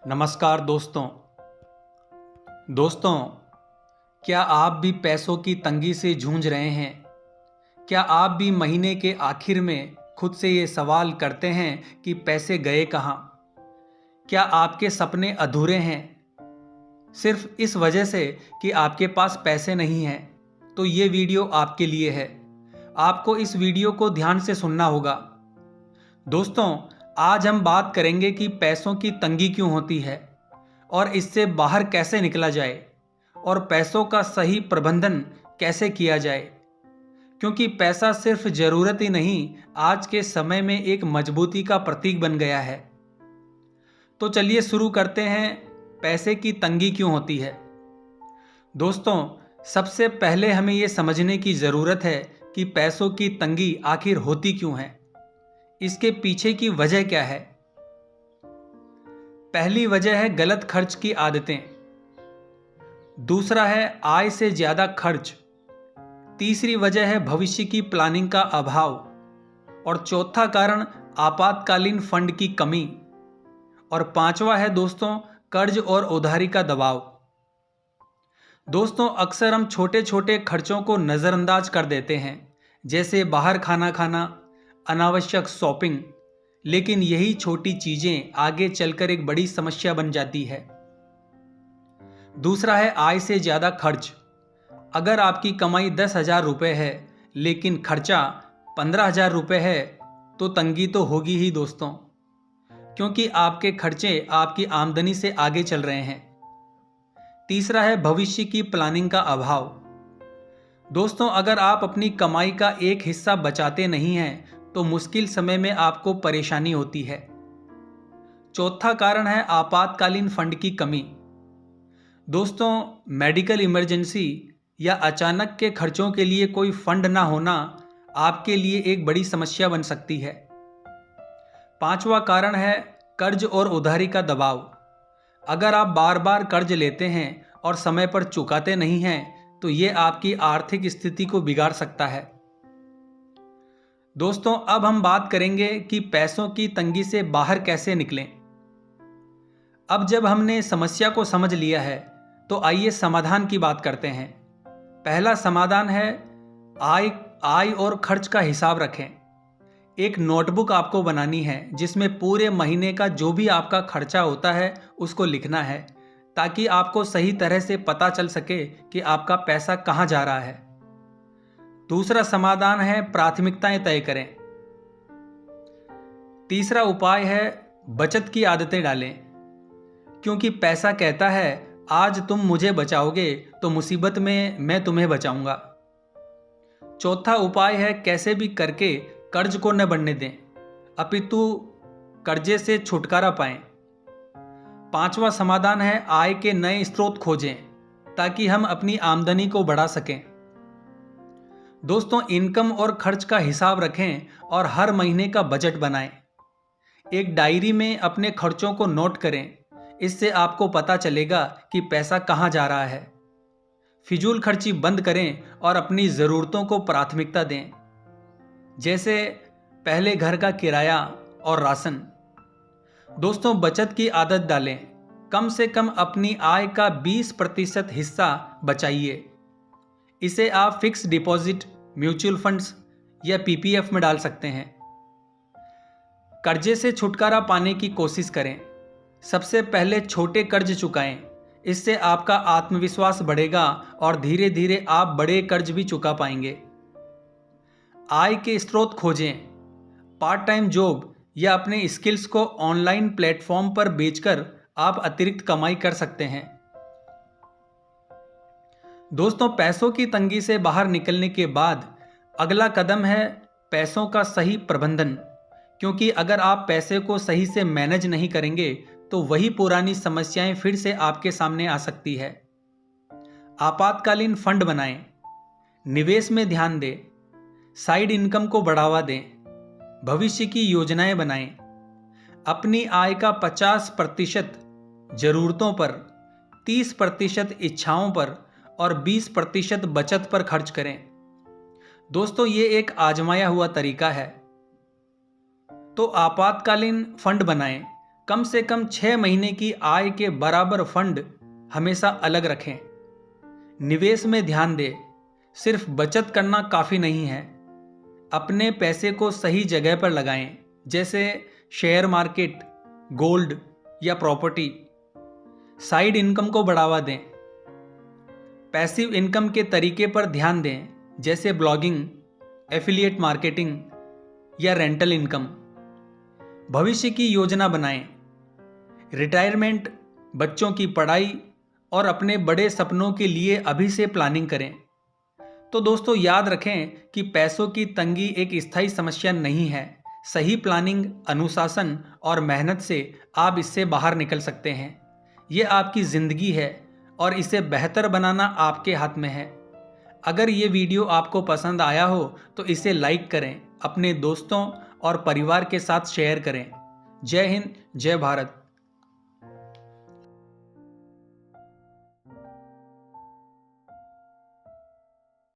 नमस्कार दोस्तों, क्या आप भी पैसों की तंगी से जूझ रहे हैं? क्या आप भी महीने के आखिर में खुद से ये सवाल करते हैं कि पैसे गए कहाँ? क्या आपके सपने अधूरे हैं सिर्फ इस वजह से कि आपके पास पैसे नहीं हैं? तो ये वीडियो आपके लिए है। आपको इस वीडियो को ध्यान से सुनना होगा। दोस्तों, आज हम बात करेंगे कि पैसों की तंगी क्यों होती है और इससे बाहर कैसे निकला जाए और पैसों का सही प्रबंधन कैसे किया जाए, क्योंकि पैसा सिर्फ ज़रूरत ही नहीं, आज के समय में एक मजबूती का प्रतीक बन गया है। तो चलिए शुरू करते हैं, पैसे की तंगी क्यों होती है। दोस्तों, सबसे पहले हमें ये समझने की ज़रूरत है कि पैसों की तंगी आखिर होती क्यों है, इसके पीछे की वजह क्या है। पहली वजह है गलत खर्च की आदतें। दूसरा है आय से ज्यादा खर्च। तीसरी वजह है भविष्य की प्लानिंग का अभाव। और चौथा कारण आपातकालीन फंड की कमी। और पांचवा है दोस्तों कर्ज और उधारी का दबाव। दोस्तों, अक्सर हम छोटे छोटे खर्चों को नज़रअंदाज कर देते हैं, जैसे बाहर खाना खाना, अनावश्यक शॉपिंग, लेकिन यही छोटी चीजें आगे चलकर एक बड़ी समस्या बन जाती है। दूसरा है आय से ज्यादा खर्च। अगर आपकी कमाई 10,000 रुपये है लेकिन खर्चा 15,000 रुपये है तो तंगी तो होगी ही दोस्तों, क्योंकि आपके खर्चे आपकी आमदनी से आगे चल रहे हैं। तीसरा है भविष्य की प्लानिंग का अभाव। दोस्तों, अगर आप अपनी कमाई का एक हिस्सा बचाते नहीं हैं तो मुश्किल समय में आपको परेशानी होती है। चौथा कारण है आपातकालीन फंड की कमी। दोस्तों, मेडिकल इमरजेंसी या अचानक के खर्चों के लिए कोई फंड ना होना आपके लिए एक बड़ी समस्या बन सकती है। पांचवा कारण है कर्ज और उधारी का दबाव। अगर आप बार बार कर्ज लेते हैं और समय पर चुकाते नहीं हैं तो ये आपकी आर्थिक स्थिति को बिगाड़ सकता है। दोस्तों, अब हम बात करेंगे कि पैसों की तंगी से बाहर कैसे निकलें। अब जब हमने समस्या को समझ लिया है तो आइए समाधान की बात करते हैं। पहला समाधान है आय और खर्च का हिसाब रखें। एक नोटबुक आपको बनानी है जिसमें पूरे महीने का जो भी आपका खर्चा होता है उसको लिखना है, ताकि आपको सही तरह से पता चल सके कि आपका पैसा कहाँ जा रहा है। दूसरा समाधान है प्राथमिकताएं तय करें। तीसरा उपाय है बचत की आदतें डालें, क्योंकि पैसा कहता है आज तुम मुझे बचाओगे तो मुसीबत में मैं तुम्हें बचाऊंगा। चौथा उपाय है कैसे भी करके कर्ज को न बढ़ने दें, अपितु कर्जे से छुटकारा पाएं। पांचवा समाधान है आय के नए स्रोत खोजें ताकि हम अपनी आमदनी को बढ़ा सकें। दोस्तों, इनकम और खर्च का हिसाब रखें और हर महीने का बजट बनाएं। एक डायरी में अपने खर्चों को नोट करें, इससे आपको पता चलेगा कि पैसा कहाँ जा रहा है। फिजूल खर्ची बंद करें और अपनी ज़रूरतों को प्राथमिकता दें, जैसे पहले घर का किराया और राशन। दोस्तों, बचत की आदत डालें। कम से कम अपनी आय का 20% हिस्सा बचाइए। इसे आप फिक्स डिपॉजिट, म्यूचुअल फंड्स या पीपीएफ में डाल सकते हैं। कर्जे से छुटकारा पाने की कोशिश करें। सबसे पहले छोटे कर्ज चुकाएं, इससे आपका आत्मविश्वास बढ़ेगा और धीरे धीरे आप बड़े कर्ज भी चुका पाएंगे। आय के स्रोत खोजें। पार्ट टाइम जॉब या अपने स्किल्स को ऑनलाइन प्लेटफॉर्म पर बेचकर आप अतिरिक्त कमाई कर सकते हैं। दोस्तों, पैसों की तंगी से बाहर निकलने के बाद अगला कदम है पैसों का सही प्रबंधन, क्योंकि अगर आप पैसे को सही से मैनेज नहीं करेंगे तो वही पुरानी समस्याएं फिर से आपके सामने आ सकती है। आपातकालीन फंड बनाएं, निवेश में ध्यान दें, साइड इनकम को बढ़ावा दें, भविष्य की योजनाएं बनाएं। अपनी आय का 50% जरूरतों पर, 30% इच्छाओं पर और 20% बचत पर खर्च करें। दोस्तों, ये एक आजमाया हुआ तरीका है। तो आपातकालीन फंड बनाएं कम से कम 6 महीने की आय के बराबर फंड हमेशा अलग रखें। निवेश में ध्यान दें, सिर्फ बचत करना काफ़ी नहीं है। अपने पैसे को सही जगह पर लगाएं, जैसे शेयर मार्केट, गोल्ड या प्रॉपर्टी। साइड इनकम को बढ़ावा दें। पैसिव इनकम के तरीके पर ध्यान दें, जैसे ब्लॉगिंग, एफिलिएट मार्केटिंग या रेंटल इनकम। भविष्य की योजना बनाएं। रिटायरमेंट, बच्चों की पढ़ाई और अपने बड़े सपनों के लिए अभी से प्लानिंग करें। तो दोस्तों याद रखें कि पैसों की तंगी एक स्थायी समस्या नहीं है। सही प्लानिंग, अनुशासन और मेहनत से आप इससे बाहर निकल सकते हैं। ये आपकी ज़िंदगी है और इसे बेहतर बनाना आपके हाथ में है। अगर ये वीडियो आपको पसंद आया हो तो इसे लाइक करें, अपने दोस्तों और परिवार के साथ शेयर करें। जय हिंद, जय भारत।